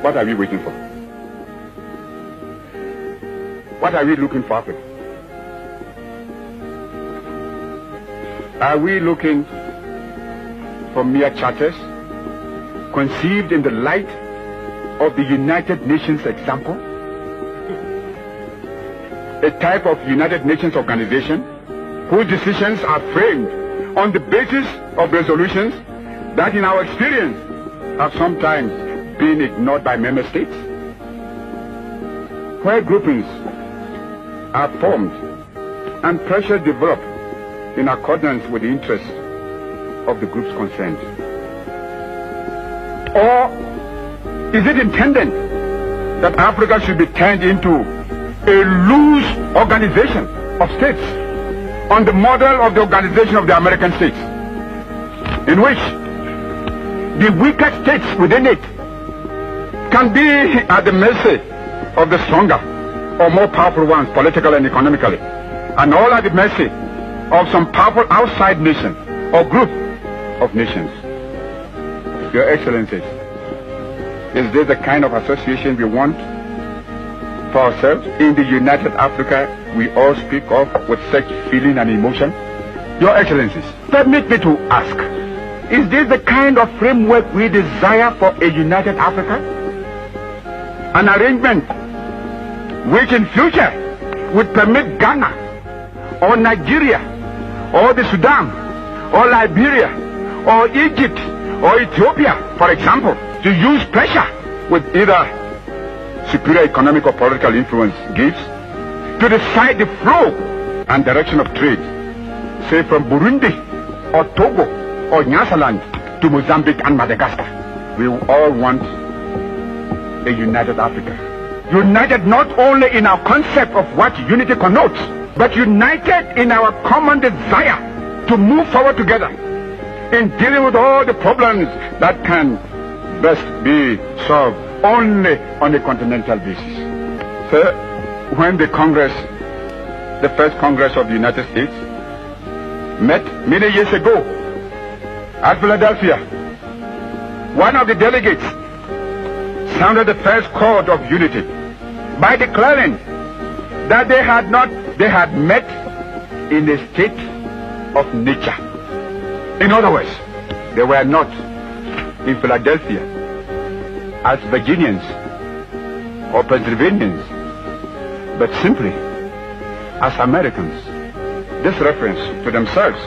What are we waiting for? What are we looking for, Africa? Are we looking for mere charters conceived in the light of the United Nations example? A type of United Nations organization whose decisions are framed on the basis of resolutions that in our experience have sometimes been ignored by member states, where groupings are formed and pressure developed in accordance with the interests of the groups concerned? Or is it intended that Africa should be turned into a loose organization of states on the model of the organization of the American states, in which the weaker states within it can be at the mercy of the stronger or more powerful ones, politically and economically, and all at the mercy of some powerful outside nation or group of nations? Your Excellencies, is this the kind of association we want for ourselves? In the United Africa we all speak of with such feeling and emotion? Your Excellencies, permit me to ask, is this the kind of framework we desire for a united Africa? An arrangement which in future would permit Ghana or Nigeria or the Sudan or Liberia or Egypt or Ethiopia, for example, to use pressure with either superior economic or political influence gives to decide the flow and direction of trade, say from Burundi or Togo or Nyasaland to Mozambique and Madagascar. We all want a united Africa. United not only in our concept of what unity connotes, but united in our common desire to move forward together in dealing with all the problems that can best be solved only on a continental basis. Sir, when the first Congress of the United States met many years ago at Philadelphia, one of the delegates sounded the first chord of unity by declaring that they had met in a state of nature. In other words, they were not in Philadelphia as Virginians or Pennsylvanians, but simply as Americans. This reference to themselves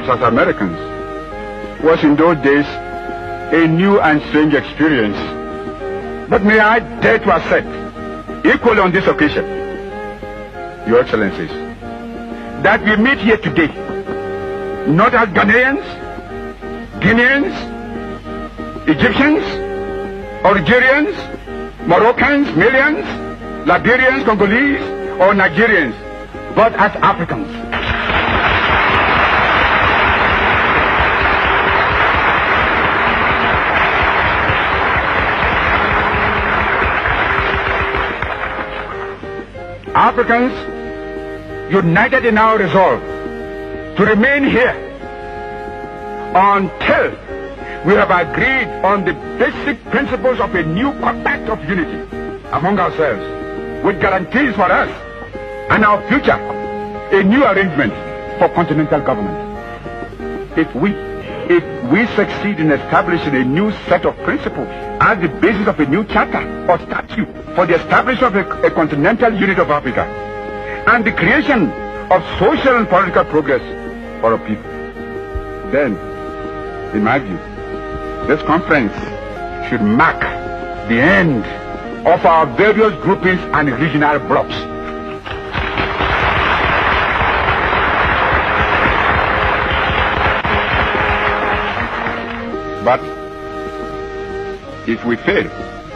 as Americans was in those days a new and strange experience. But may I dare to assert, equally on this occasion, Your Excellencies, that we meet here today not as Ghanaians, Guineans, Egyptians, Algerians, Moroccans, Malians, Liberians, Congolese, or Nigerians, but as Africans. Africans united in our resolve to remain here until we have agreed on the basic principles of a new compact of unity among ourselves, with guarantees for us and our future, a new arrangement for continental government. If we succeed in establishing a new set of principles as the basis of a new charter or statute for the establishment of a continental unit of Africa and the creation of social and political progress for our people, then, in my view, this conference should mark the end of our various groupings and regional blocs. But if we fail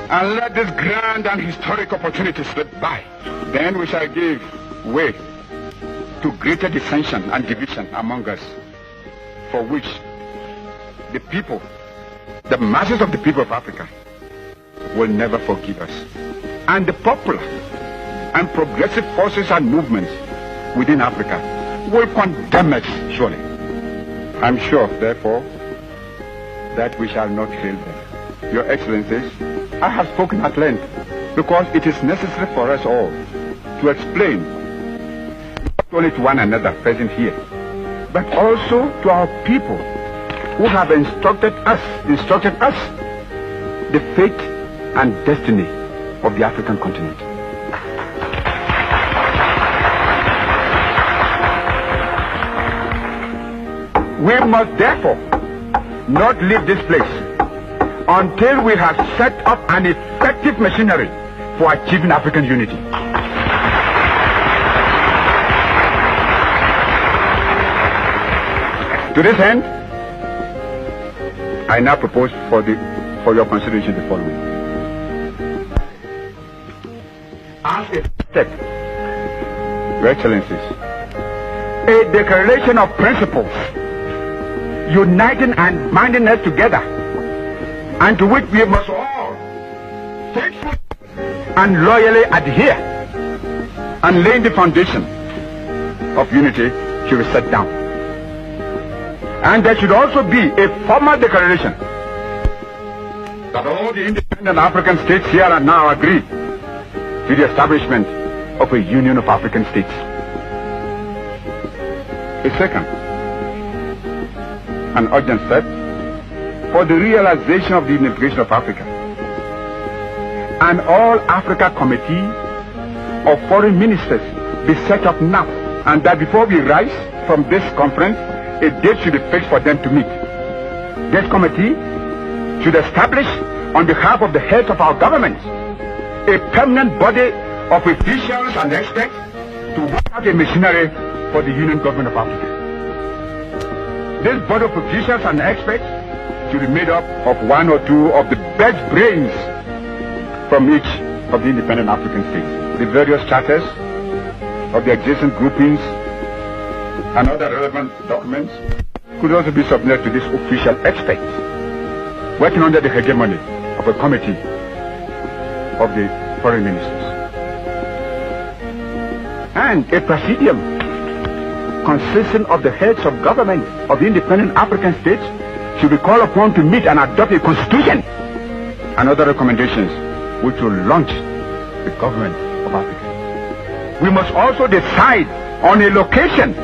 and let this grand and historic opportunity slip by, then we shall give way to greater dissension and division among us, for which the people, the masses of the people of Africa, will never forgive us. And the popular and progressive forces and movements within Africa will condemn us, surely. I'm sure, therefore, that we shall not fail them. Your Excellencies, I have spoken at length because it is necessary for us all to explain not only to one another present here, but also to our people who have instructed us the fate and destiny of the African continent. We must therefore not leave this place until we have set up an effective machinery for achieving African unity. To this end, I now propose for your consideration the following. As a step, Your Excellencies, a declaration of principles uniting and binding us together, and to which we must all faithfully and loyally adhere, and laying the foundation of unity should be set down. And there should also be a formal declaration that all the independent African states here and now agree to the establishment of a Union of African States. A second, an urgent step for the realization of the unification of Africa. An All-Africa Committee of Foreign Ministers be set up now, and that before we rise from this conference, a date should be fixed for them to meet. This committee should establish, on behalf of the heads of our governments, a permanent body of officials and experts to work out a machinery for the Union Government of Africa. This body of officials and experts should be made up of one or two of the best brains from each of the independent African states. The various charters of the existing groupings and other relevant documents could also be submitted to these official experts, working under the hegemony of a committee of the foreign ministers. And a presidium consisting of the heads of government of the independent African states should be called upon to meet and adopt a constitution and other recommendations which will launch the government of Africa. We must also decide on a location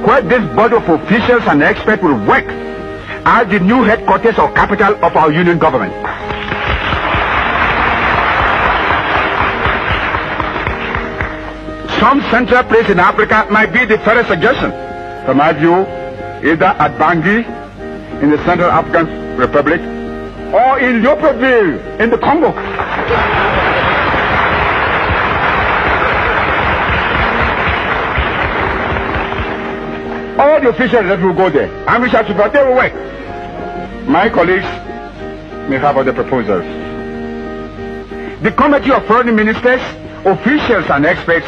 where this body of officials and experts will work as the new headquarters or capital of our union government. Some central place in Africa might be the fairest suggestion. From my view, either at Bangui in the Central African Republic or in Libreville in the Congo. All the officials that will go there, and we shall support their work. My colleagues may have other proposals. The Committee of Foreign Ministers, officials and experts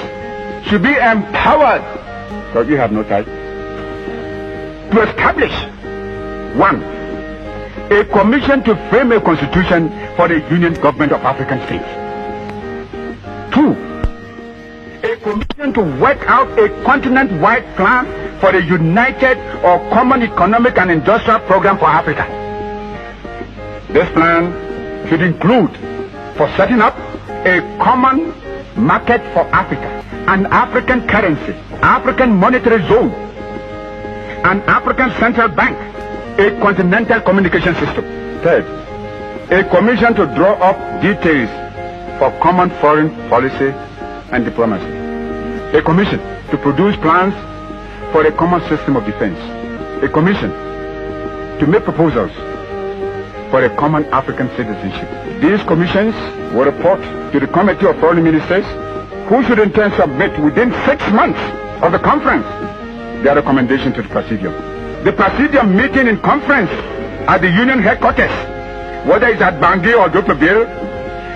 should be empowered, because we have no time, to establish, 1, a commission to frame a constitution for the Union Government of African States. 2, a commission to work out a continent-wide plan for a united or common economic and industrial program for Africa. This plan should include for setting up a common market for Africa, an African currency, African monetary zone, an African central bank, a continental communication system. 3rd, a commission to draw up details for common foreign policy and diplomacy. A commission to produce plans for a common system of defense. A commission to make proposals for a common African citizenship. These commissions will report to the Committee of Foreign Ministers, who should in turn submit within 6 months of the conference their recommendation to the Presidium. The Presidium meeting in conference at the Union headquarters, whether it's at Bangui or Libreville,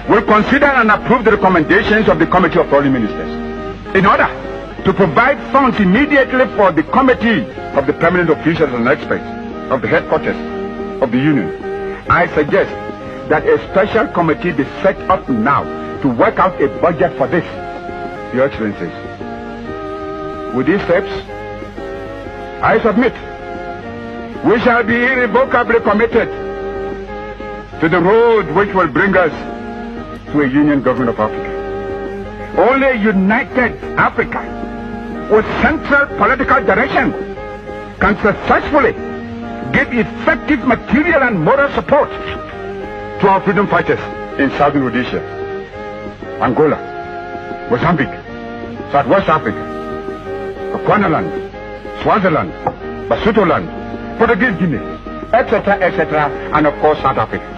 will consider and approve the recommendations of the Committee of Foreign Ministers. In order to provide funds immediately for the committee of the permanent officials and experts of the headquarters of the Union, I suggest that a special committee be set up now to work out a budget for this. Your Excellencies, with these steps, I submit, we shall be irrevocably committed to the road which will bring us to a union government of Africa. Only a united Africa with central political direction can successfully give effective material and moral support to our freedom fighters in Southern Rhodesia, Angola, Mozambique, Southwest Africa, Bechuanaland, Swaziland, Basutoland, Portuguese Guinea, etc., etc., and of course South Africa.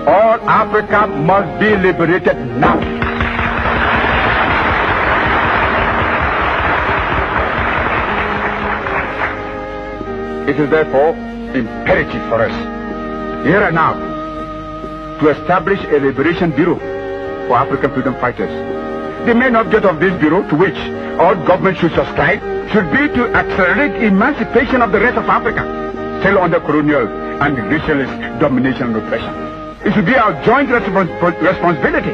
All Africa must be liberated now. It is therefore imperative for us, here and now, to establish a liberation bureau for African freedom fighters. The main object of this bureau, to which all governments should subscribe, should be to accelerate emancipation of the rest of Africa, still under colonial and racialist domination and oppression. It should be our joint responsibility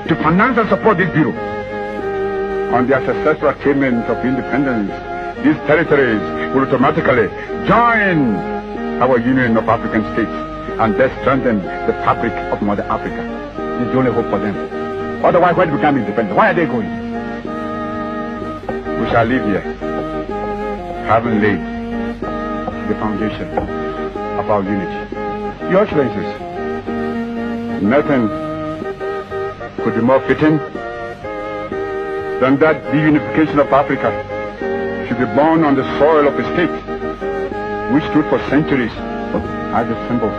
to finance and support this bureau. On their successful attainment of independence, these territories will automatically join our Union of African States and thus strengthen the fabric of Mother Africa. It's the only hope for them. Otherwise, when they become independent, where are they going? We shall live here, having laid the foundation of our unity. Your Excellencies, nothing could be more fitting than that the unification of Africa should be born on the soil of a state which stood for centuries as a symbol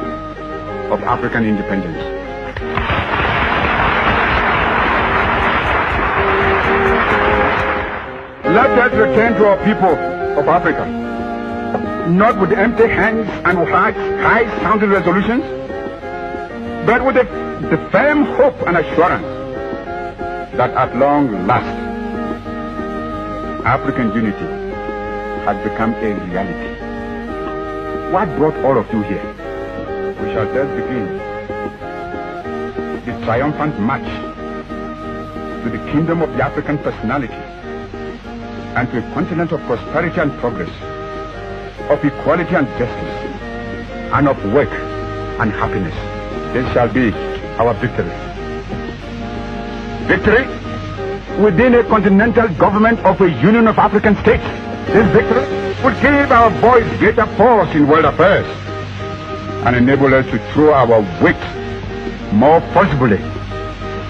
of African independence. Let us return to our people of Africa, not with empty hands and with high-sounding resolutions, but with the firm hope and assurance that at long last, African unity has become a reality. What brought all of you here? We shall thus begin the triumphant march to the kingdom of the African personality and to a continent of prosperity and progress, of equality and justice, and of work and happiness. This shall be our victory. Victory within a continental government of a Union of African States. This victory would give our voice greater force in world affairs and enable us to throw our weight more forcibly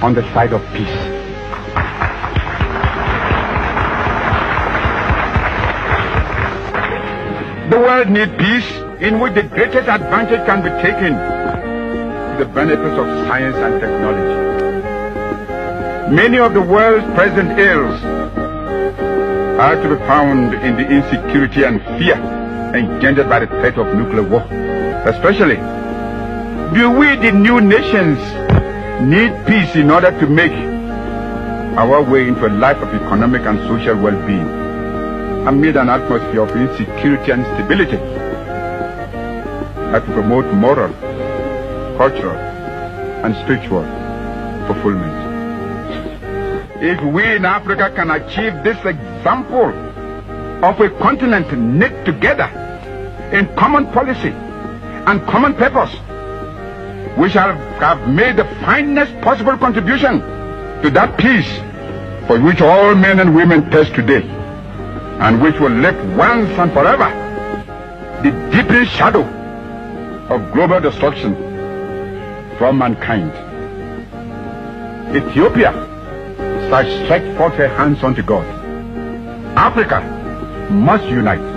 on the side of peace. The world needs peace, in which the greatest advantage can be taken to the benefits of science and technology. Many of the world's present ills are to be found in the insecurity and fear engendered by the threat of nuclear war. Especially, do we, the new nations, need peace in order to make our way into a life of economic and social well-being amid an atmosphere of insecurity and instability that will promote moral, cultural, and spiritual fulfillment. If we in Africa can achieve this example of a continent knit together in common policy and common purpose, we shall have made the finest possible contribution to that peace for which all men and women thirst today, and which will lift once and forever the deepening shadow of global destruction from mankind. Ethiopia shall stretch forth her hands unto God. Africa must unite.